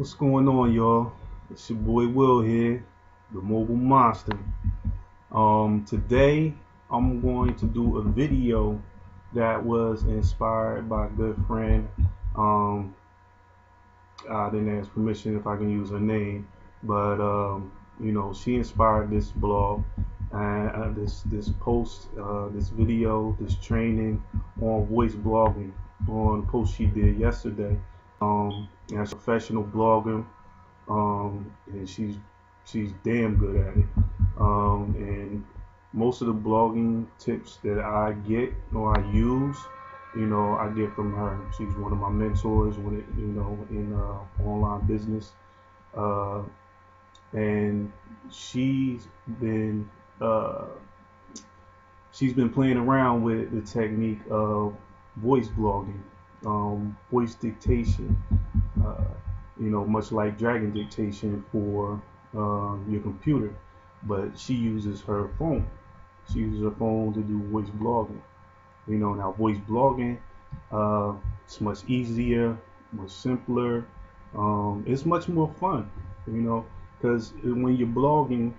What's going on, y'all? It's your boy Will here, the Mobile Monster. Today I'm going to do a video that was inspired by a good friend. Um, I didn't ask permission if I can use her name, but she inspired this blog and this post, this video, this training on voice blogging on a post she did yesterday. As a professional blogger, and she's damn good at it. And most of the blogging tips that I get or I use, I get from her. She's one of my mentors when it, in online business, uh, and she's been uh, she's been playing around with the technique of voice blogging, voice dictation. Uh, much like Dragon Dictation for your computer, but she uses her phone. She uses her phone to do voice blogging. Now voice blogging, it's much easier, much simpler. It's much more fun, because when you're blogging,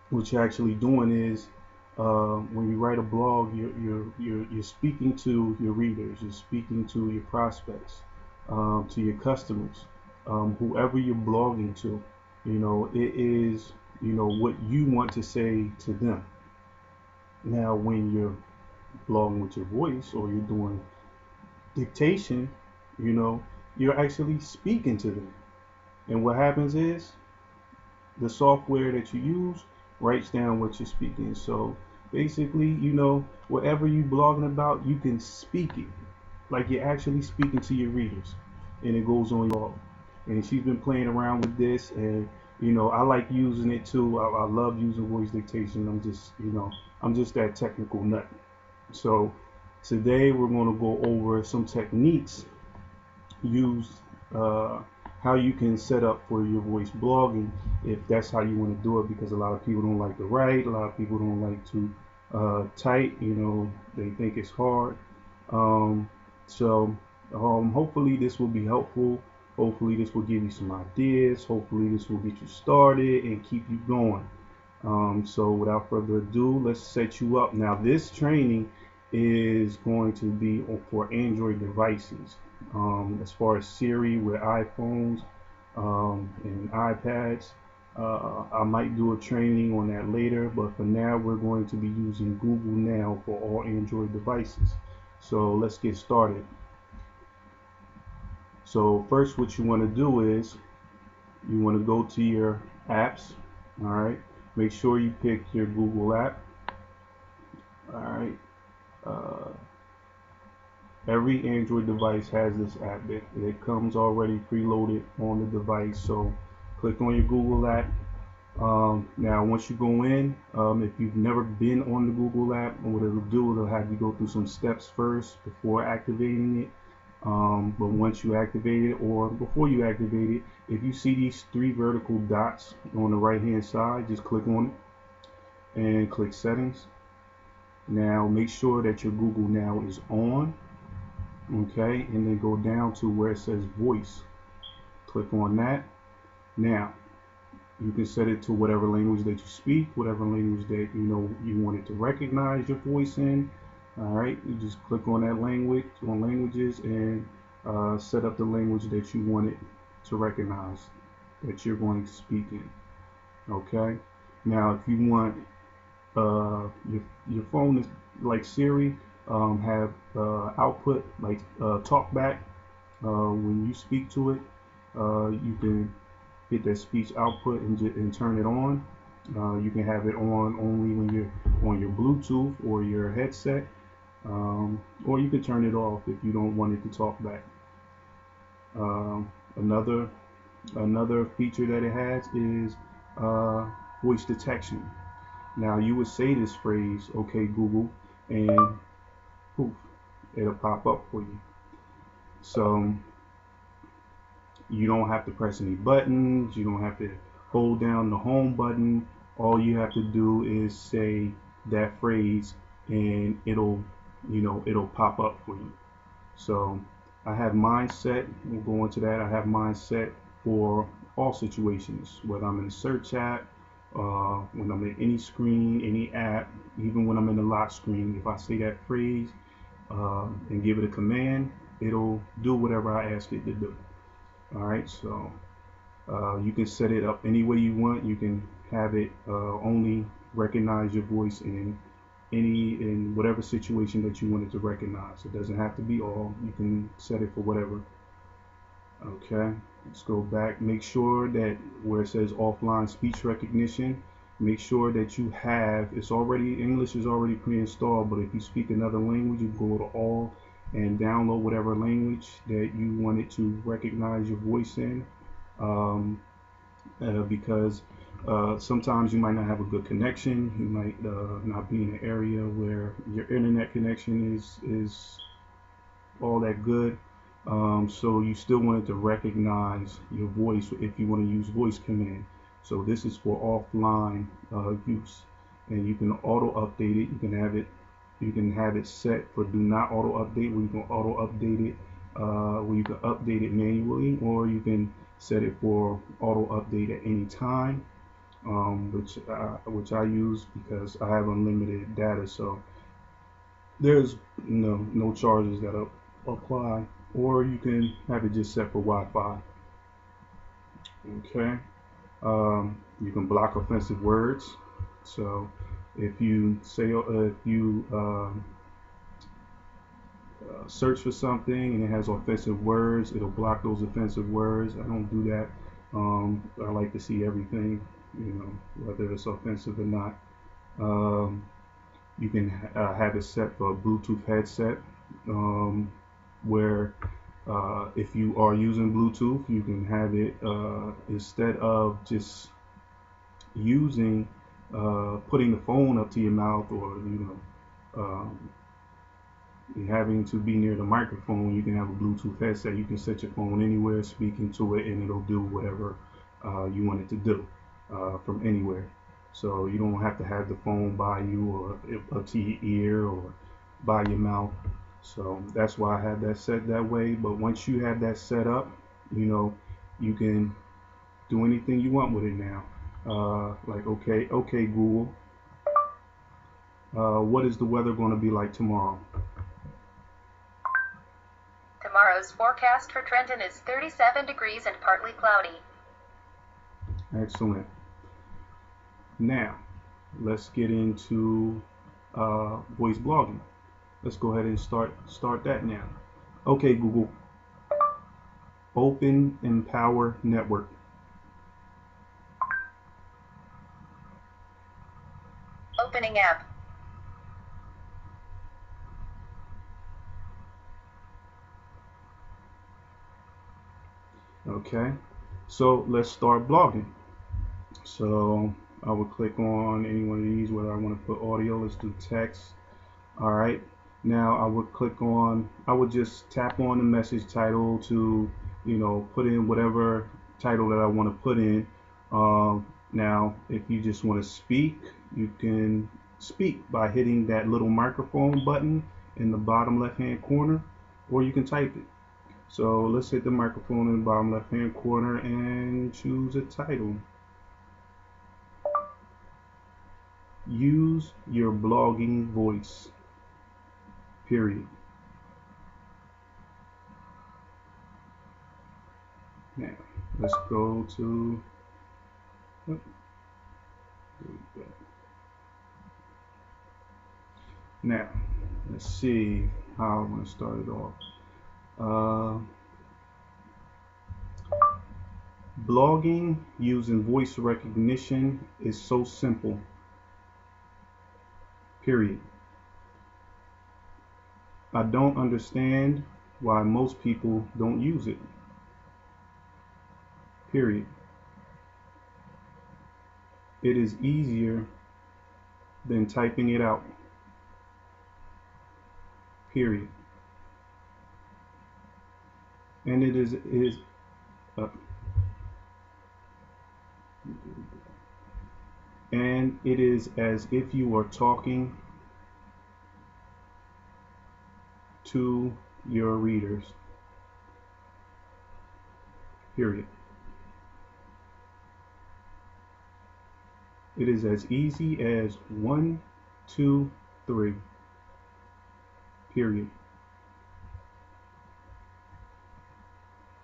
what you're actually doing is when you write a blog, you're speaking to your readers, you're speaking to your prospects, to your customers, whoever you're blogging to. It is what you want to say to them. Now, when you're blogging with your voice or you're doing dictation, you're actually speaking to them. And what happens is the software that you use writes down what you're speaking. So basically, whatever you're blogging about, you can speak it like you're actually speaking to your readers, and it goes on your blog. And she's been playing around with this, and I like using it too. I love using voice dictation. I'm just that technical nut. So today we're going to go over some techniques used, how you can set up for your voice blogging if that's how you want to do it, because a lot of people don't like to write, a lot of people don't like to type, they think it's hard. So hopefully this will be helpful. Hopefully this will give you some ideas. Hopefully this will get you started and keep you going. So without further ado, let's set you up. Now this training is going to be for Android devices. As far as Siri with iPhones and iPads, I might do a training on that later, but for now we're going to be using Google Now for all Android devices. So let's get started. So first what you want to do is you want to go to your apps. All right, make sure you pick your Google app. All right, every Android device has this app. It comes already preloaded on the device. So click on your Google app. Now once you go in, if you've never been on the Google app, what it'll do, it'll have you go through some steps first before activating it. But once you activate it, or before you activate it, if you see these three vertical dots on the right hand side, just click on it and click settings. Now make sure that your Google Now is on, okay, and then go down to where it says voice. Click on that. Now you can set it to whatever language that you speak, whatever language that you want it to recognize your voice in. All right, you just click on that language, on languages, and set up the language that you want it to recognize that you're going to speak in. Okay. Now, if you want your phone is like Siri, have output like talkback. When you speak to it, you can hit that speech output and turn it on. You can have it on only when you're on your Bluetooth or your headset. Or you can turn it off if you don't want it to talk back. Another feature that it has is voice detection. Now you would say this phrase, "Okay Google," and poof, it'll pop up for you. So you don't have to press any buttons. You don't have to hold down the home button. All you have to do is say that phrase, and it'll pop up for you. So I have mine set. We'll go into that. I have mine set for all situations, whether I'm in a search app, when I'm in any screen, any app, even when I'm in the lock screen. If I say that phrase and give it a command, it'll do whatever I ask it to do. All right, so you can set it up any way you want. You can have it only recognize your voice in whatever situation that you want it to recognize. It doesn't have to be all. You can set it for whatever. Okay, let's go back. Make sure that where it says offline speech recognition, make sure that you have, it's already, English is already pre-installed, but if you speak another language, you go to all and download whatever language that you want it to recognize your voice in. Because sometimes you might not have a good connection. You might not be in an area where your internet connection is all that good. So you still want it to recognize your voice if you want to use voice command. So this is for offline use, and you can auto update it. You can have it set for do not auto update, where you can auto update it, where you can update it manually, or you can set it for auto update at any time, which I use because I have unlimited data. So there's no charges that apply, or you can have it just set for Wi-Fi. Okay. You can block offensive words. So if you say if you search for something and it has offensive words, it'll block those offensive words. I don't do that. I like to see everything, whether it's offensive or not. You can have it set for a Bluetooth headset, where if you are using Bluetooth, you can have it instead of just using putting the phone up to your mouth, or having to be near the microphone. You can have a Bluetooth headset. You can set your phone anywhere, speak into it, and it'll do whatever you want it to do from anywhere. So you don't have to have the phone by you or up to your ear or by your mouth. So that's why I have that set that way. But once you have that set up, you can do anything you want with it now. Like, okay, Google, what is the weather going to be like tomorrow? Tomorrow's forecast for Trenton is 37 degrees and partly cloudy. Excellent. Now, let's get into voice blogging. Let's go ahead and start that now. Okay, Google, Open Empower Network. Opening app. Okay, so let's start blogging. So I will click on any one of these, whether I want to put audio. Let's do text. All right. Now I would just tap on the message title to, put in whatever title that I want to put in. Now, if you just want to speak, you can speak by hitting that little microphone button in the bottom left-hand corner, or you can type it. So let's hit the microphone in the bottom left-hand corner and choose a title. Use your blogging voice. Period. Now, let's go to now, let's see how I'm going to start it off. Blogging using voice recognition is so simple. Period. I don't understand why most people don't use it. Period. It is easier than typing it out. Period. And it is as if you are talking to your readers. Period. It is as easy as 1, 2, 3. Period.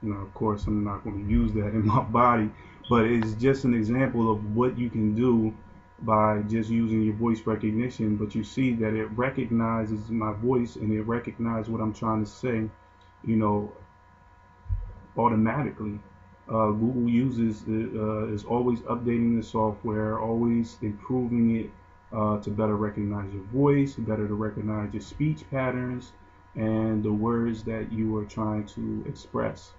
Now, of course, I'm not going to use that in my body, but it's just an example of what you can do by just using your voice recognition. But you see that it recognizes my voice and it recognizes what I'm trying to say, you know, automatically. Google uses is always updating the software, always improving it to better recognize your voice, better to recognize your speech patterns, and the words that you are trying to express.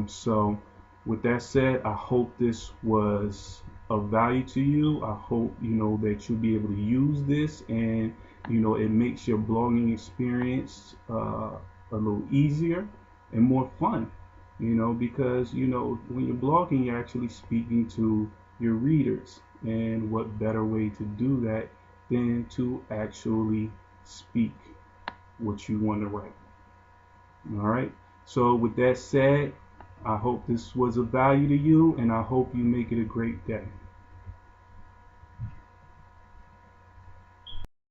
So, with that said, I hope this was of value to you. I hope that you'll be able to use this, and it makes your blogging experience a little easier and more fun. Because when you're blogging, you're actually speaking to your readers, and what better way to do that than to actually speak what you want to write. All right. So with that said, I hope this was of value to you, and I hope you make it a great day.